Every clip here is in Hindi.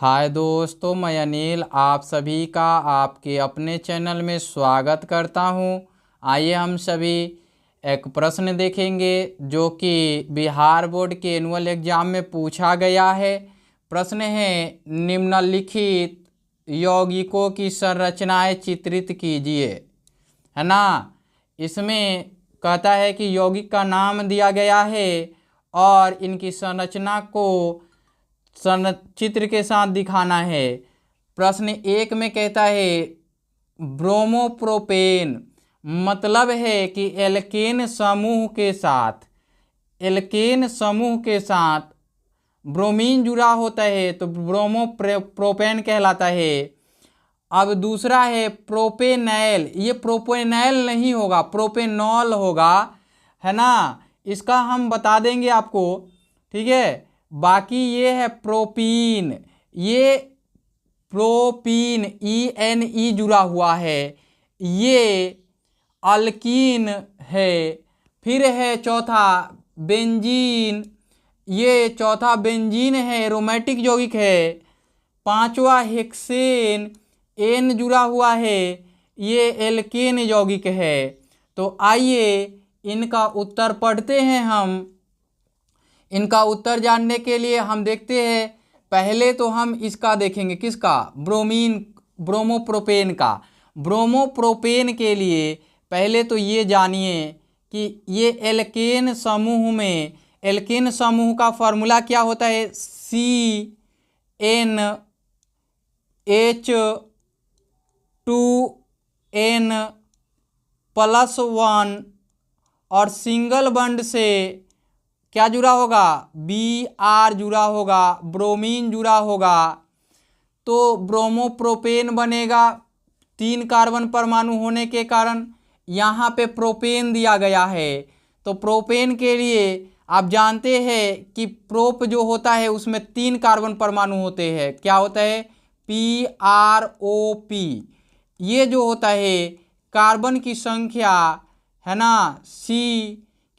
हाय दोस्तों, मैं अनिल आप सभी का आपके अपने चैनल में स्वागत करता हूं। आइए हम सभी एक प्रश्न देखेंगे जो कि बिहार बोर्ड के एनुअल एग्जाम में पूछा गया है। प्रश्न है, निम्नलिखित यौगिकों की संरचनाएं चित्रित कीजिए। है ना। इसमें कहता है कि यौगिक का नाम दिया गया है और इनकी संरचना को चित्र के साथ दिखाना है। प्रश्न एक में कहता है ब्रोमोप्रोपेन, मतलब है कि एल्केन समूह के साथ ब्रोमीन जुड़ा होता है तो ब्रोमोप्रोपेन कहलाता है। अब दूसरा है प्रोपेनैल, ये प्रोपेनैल नहीं होगा, प्रोपेनॉल होगा। है ना। इसका हम बता देंगे आपको। ठीक है। बाकी ये है प्रोपीन, ये प्रोपीन ENE जुड़ा हुआ है, ये अल्कीन है। फिर है चौथा बेंजीन, ये चौथा बेंजीन है, एरोमेटिक यौगिक है। पांचवा हेक्सेन, N जुड़ा हुआ है, ये एल्केन यौगिक है। तो आइए इनका उत्तर पढ़ते हैं हम। इनका उत्तर जानने के लिए हम देखते हैं, पहले तो हम इसका देखेंगे, किसका, ब्रोमोप्रोपेन का। ब्रोमोप्रोपेन के लिए पहले तो ये जानिए कि ये एल्केन समूह का फॉर्मूला क्या होता है, CnH2n+1 और सिंगल बंड से क्या जुड़ा होगा, Br जुड़ा होगा, ब्रोमीन जुड़ा होगा। तो ब्रोमोप्रोपेन बनेगा 3 कार्बन परमाणु होने के कारण। यहाँ पे प्रोपेन दिया गया है तो प्रोपेन के लिए आप जानते हैं कि प्रोप जो होता है उसमें 3 कार्बन परमाणु होते हैं। क्या होता है, PROP। ये जो होता है कार्बन की संख्या, है ना, C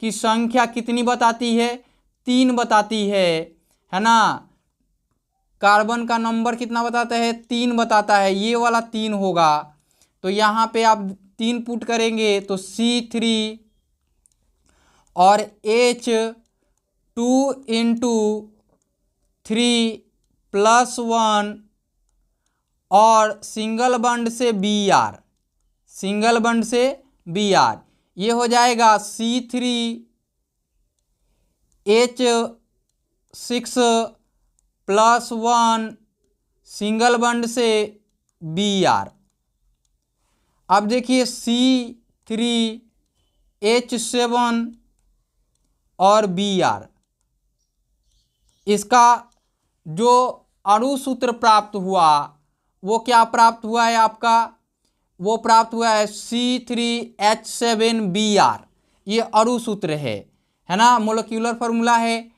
की संख्या कितनी बताती है, 3 बताती है ना। कार्बन का नंबर कितना बताता है, 3 बताता है, ये वाला 3 होगा। तो यहाँ पे आप 3 पुट करेंगे तो C3 और H2 × 3+1 और सिंगल बंड से Br, ये हो जाएगा C3H6+1 सिंगल बंड से Br। अब देखिए C3H7 और Br, इसका जो अणु सूत्र प्राप्त हुआ वो क्या प्राप्त हुआ है आपका, वो प्राप्त हुआ है C3H7Br। ये अणु सूत्र है ना, मोलिक्यूलर फॉर्मूला है।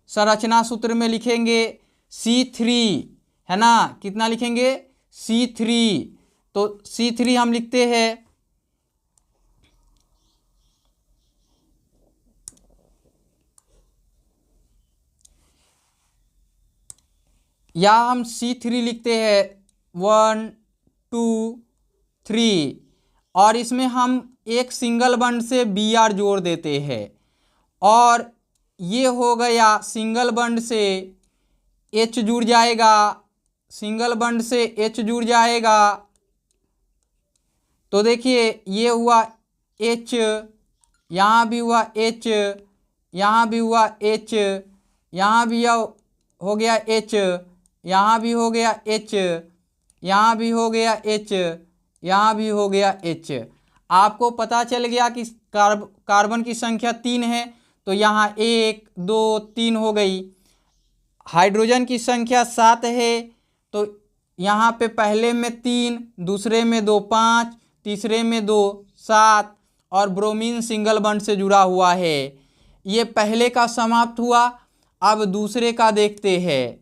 संरचना सूत्र में लिखेंगे C3, है ना, कितना लिखेंगे, C3। तो C3 हम लिखते हैं, या हम C3 लिखते हैं 1 2 3 और इसमें हम एक सिंगल बंड से Br जोड़ देते हैं और ये हो गया सिंगल बंड से H जुड़ जाएगा, सिंगल बंड से H जुड़ जाएगा। तो देखिए ये हुआ H, यहाँ भी हुआ H, यहाँ भी हुआ H, यहाँ भी हो गया H, यहाँ भी हो गया H, यहाँ भी हो गया H, यहाँ भी हो गया H। आपको पता चल गया कि कार्बन की संख्या 3 है तो यहाँ 1 2 3 हो गई। हाइड्रोजन की संख्या 7 है तो यहाँ पे पहले में 3, दूसरे में 2 5, तीसरे में 2 7 और ब्रोमीन सिंगल बंड से जुड़ा हुआ है। ये पहले का समाप्त हुआ। अब दूसरे का देखते हैं।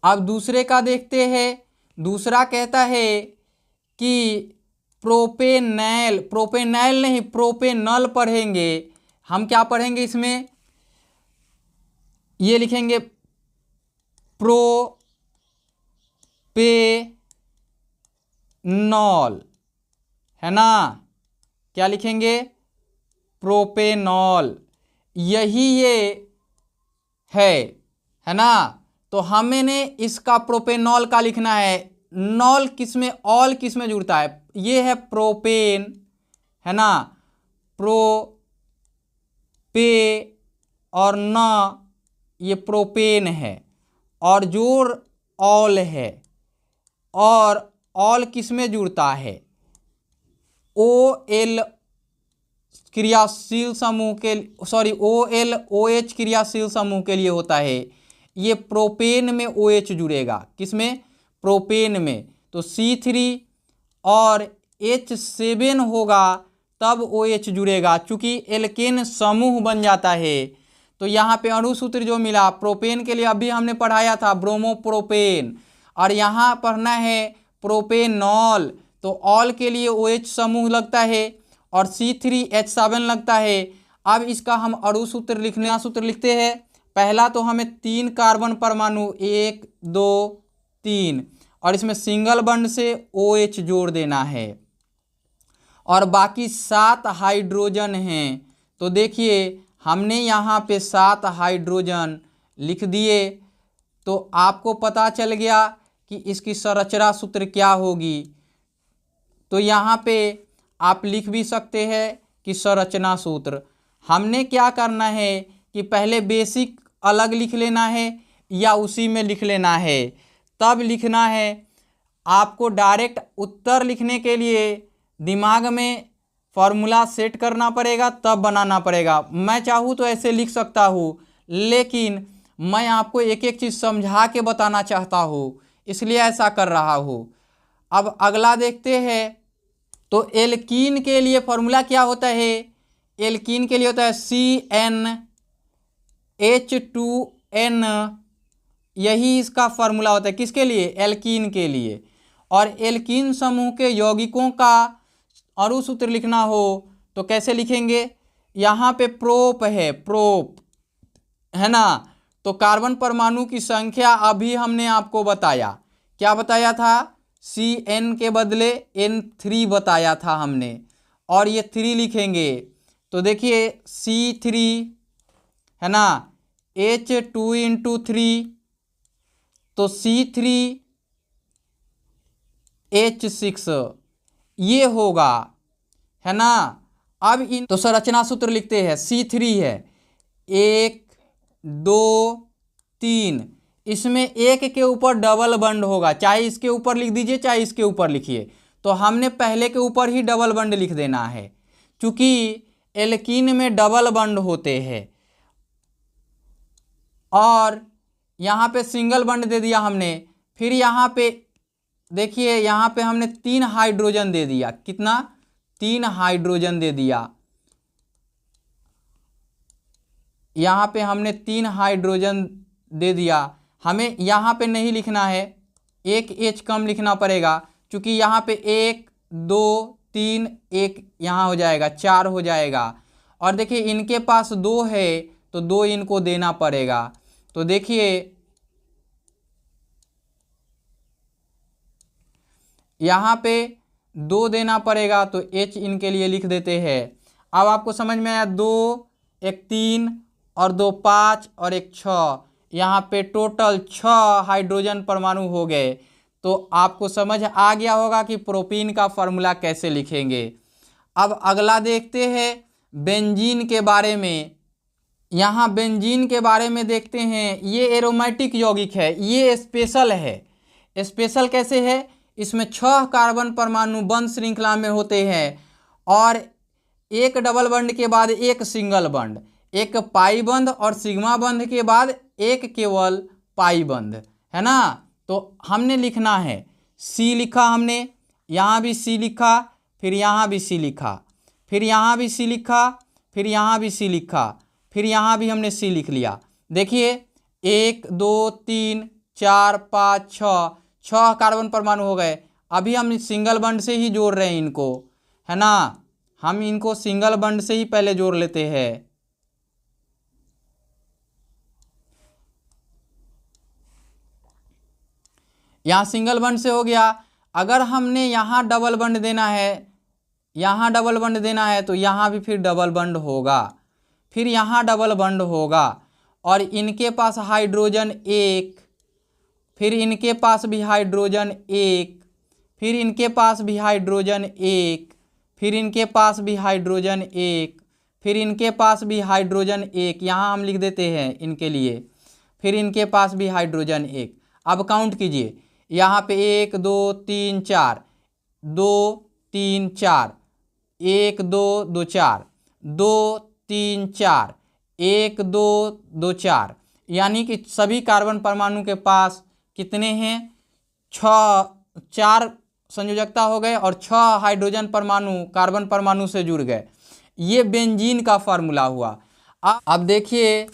अब दूसरे का देखते हैं। दूसरा कहता है कि प्रोपेनैल, प्रोपेनैल नहीं प्रोपेनल पढ़ेंगे। हम क्या पढ़ेंगे इसमें, ये लिखेंगे प्रोपेनॉल, है ना। क्या लिखेंगे, प्रोपेनॉल, यही ये है ना। तो हमने इसका प्रोपेनॉल का लिखना है। नॉल किसमें, ऑल किसमें जुड़ता है, ये है प्रोपेन, है ना। पे और न ये प्रोपेन है, और जोड़ ऑल है। और ऑल किसमें जुड़ता है, OL क्रियाशील समूह के, सॉरी OL OH क्रियाशील समूह के लिए होता है। ये प्रोपेन में OH जुड़ेगा, किसमें, प्रोपेन में। तो C3 और H7 होगा तब OH जुड़ेगा, चूंकि एल्केन समूह बन जाता है। तो यहाँ पे अणुसूत्र जो मिला प्रोपेन के लिए अभी हमने पढ़ाया था ब्रोमोप्रोपेन, और यहाँ पढ़ना है प्रोपेनॉल। तो ऑल के लिए OH समूह लगता है और C3H7 लगता है। अब इसका हम अणुसूत्र लिखने सूत्र लिखते हैं। पहला तो हमें 3 कार्बन परमाणु 1 2 3 और इसमें सिंगल बॉन्ड से OH जोड़ देना है, और बाकी 7 हाइड्रोजन हैं। तो देखिए हमने यहाँ पे 7 हाइड्रोजन लिख दिए। तो आपको पता चल गया कि इसकी संरचना सूत्र क्या होगी। तो यहाँ पे आप लिख भी सकते हैं कि संरचना सूत्र। हमने क्या करना है कि पहले बेसिक अलग लिख लेना है या उसी में लिख लेना है, तब लिखना है। आपको डायरेक्ट उत्तर लिखने के लिए दिमाग में फॉर्मूला सेट करना पड़ेगा, तब बनाना पड़ेगा। मैं चाहूँ तो ऐसे लिख सकता हूँ, लेकिन मैं आपको एक एक चीज़ समझा के बताना चाहता हूँ, इसलिए ऐसा कर रहा हूँ। अब अगला देखते हैं। तो एल्कीन के लिए फॉर्मूला क्या होता है, एल्कीन के लिए होता है CnH2n, यही इसका फॉर्मूला होता है। किसके लिए, एल्कीन के लिए। और एल्कीन समूह के यौगिकों का अणुसूत्र लिखना हो तो कैसे लिखेंगे, यहाँ पे प्रोप है, प्रोप, है ना। तो कार्बन परमाणु की संख्या अभी हमने आपको बताया, क्या बताया था, Cn के बदले N3 बताया था हमने, और ये 3 लिखेंगे। तो देखिए C3, है ना, H2 × 3, तो C3H6 ये होगा, है ना। अब इन तो संरचना सूत्र लिखते हैं। C3 है 1 2 3, इसमें एक के ऊपर डबल बॉन्ड होगा, चाहे इसके ऊपर लिख दीजिए चाहे इसके ऊपर लिखिए। तो हमने पहले के ऊपर ही डबल बॉन्ड लिख देना है, क्योंकि एल्कीन में डबल बॉन्ड होते हैं। और यहाँ पे सिंगल बॉन्ड दे दिया हमने। फिर यहाँ पे देखिए, यहाँ पे हमने 3 हाइड्रोजन दे दिया। कितना, 3 हाइड्रोजन दे दिया। यहाँ पे हमने 3 हाइड्रोजन दे दिया। हमें यहाँ पे नहीं लिखना है, एक H कम लिखना पड़ेगा, क्योंकि यहाँ पे 1 2 3 1 यहाँ हो जाएगा, 4 हो जाएगा। और देखिए इनके पास 2 है तो 2 इनको देना पड़ेगा। तो देखिए यहाँ पे 2 देना पड़ेगा, तो H इनके लिए लिख देते हैं। अब आपको समझ में आया, 2 1 3 और 2 5 और 1 6, यहाँ पे टोटल 6 हाइड्रोजन परमाणु हो गए। तो आपको समझ आ गया होगा कि प्रोपीन का फॉर्मूला कैसे लिखेंगे। अब अगला देखते हैं बेंजीन के बारे में। यहाँ बेंजीन के बारे में देखते हैं। ये एरोमेटिक यौगिक है, ये स्पेशल है। स्पेशल कैसे है, इसमें 6 कार्बन परमाणु बंध श्रृंखला में होते हैं, और एक डबल बॉन्ड के बाद एक सिंगल बॉन्ड, एक पाई बंध और सिग्मा बंध के बाद एक केवल पाई बंध, है ना। तो हमने लिखना है C लिखा हमने, यहाँ भी C लिखा, फिर यहाँ भी C लिखा, फिर यहाँ भी C लिखा, फिर यहाँ भी C लिखा, फिर यहाँ भी हमने C लिख लिया। देखिए 1 2 3 4 5 6 कार्बन परमाणु हो गए। अभी हम सिंगल बॉन्ड से ही जोड़ रहे हैं इनको, है ना। हम इनको सिंगल बॉन्ड से ही पहले जोड़ लेते हैं। यहाँ सिंगल बॉन्ड से हो गया। अगर हमने यहाँ डबल बॉन्ड देना है, यहाँ डबल बॉन्ड देना है, तो यहाँ भी फिर डबल बॉन्ड होगा, फिर यहाँ डबल बॉन्ड होगा, और इनके पास हाइड्रोजन एक, फिर इनके पास भी हाइड्रोजन एक, फिर इनके पास भी हाइड्रोजन एक, फिर इनके पास भी हाइड्रोजन एक, फिर इनके पास भी हाइड्रोजन एक, यहाँ हम लिख देते हैं इनके लिए, फिर इनके पास भी हाइड्रोजन एक। अब काउंट कीजिए, यहाँ पे 1 2 3 4, 2 3 4, 1 2 2 4, 2 3 4, 1 2 2 4, यानी कि सभी कार्बन परमाणु के पास कितने हैं, 4 संयोजकता हो गए और 6 हाइड्रोजन परमाणु कार्बन परमाणु से जुड़ गए। ये बेंजीन का फार्मूला हुआ। अब देखिए,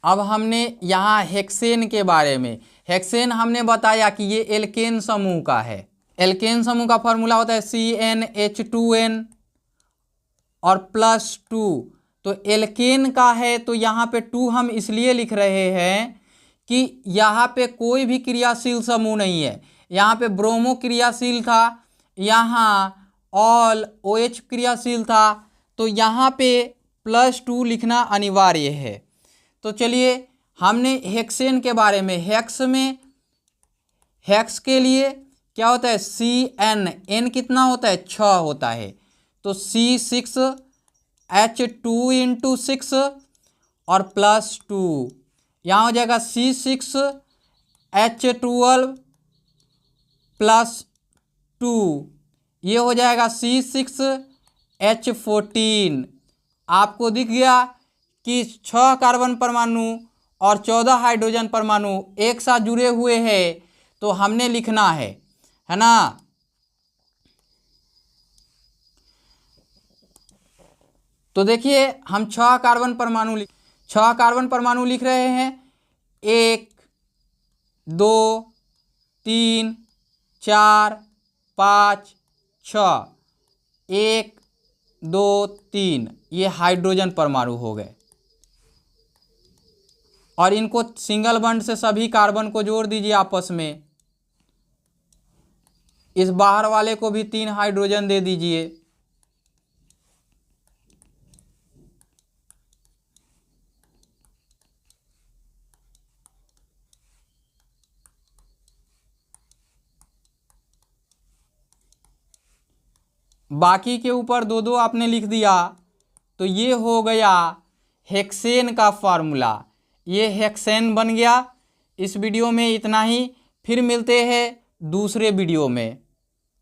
अब हमने यहाँ हेक्सेन के बारे में, हेक्सेन हमने बताया कि ये एल्केन समूह का है। एल्केन समूह का फार्मूला होता है CnH2n और +2। तो एल्केन का है तो यहाँ पे 2 हम इसलिए लिख रहे हैं कि यहाँ पे कोई भी क्रियाशील समूह नहीं है। यहाँ पे ब्रोमो क्रियाशील था, यहाँ ऑल OH क्रियाशील था, तो यहाँ पे +2 लिखना अनिवार्य है। तो चलिए, हमने हेक्सेन के बारे में, हेक्स के लिए क्या होता है, Cn, n कितना होता है, 6 होता है, तो C6H2 × 6 और +2, यहाँ हो जाएगा C6H12 +2, ये हो जाएगा C6H14। आपको दिख गया कि 6 कार्बन परमाणु और 14 हाइड्रोजन परमाणु एक साथ जुड़े हुए हैं, तो हमने लिखना है ना। तो देखिए, हम 6 कार्बन परमाणु लिख रहे हैं, 1 2 3 4 5 6, 1 2 3, ये हाइड्रोजन परमाणु हो गए। और इनको सिंगल बॉन्ड से सभी कार्बन को जोड़ दीजिए आपस में। इस बाहर वाले को भी 3 हाइड्रोजन दे दीजिए। बाकी के ऊपर 2-2 आपने लिख दिया, तो ये हो गया हेक्सेन का फार्मूला। ये हेक्सेन बन गया। इस वीडियो में इतना ही, फिर मिलते हैं दूसरे वीडियो में।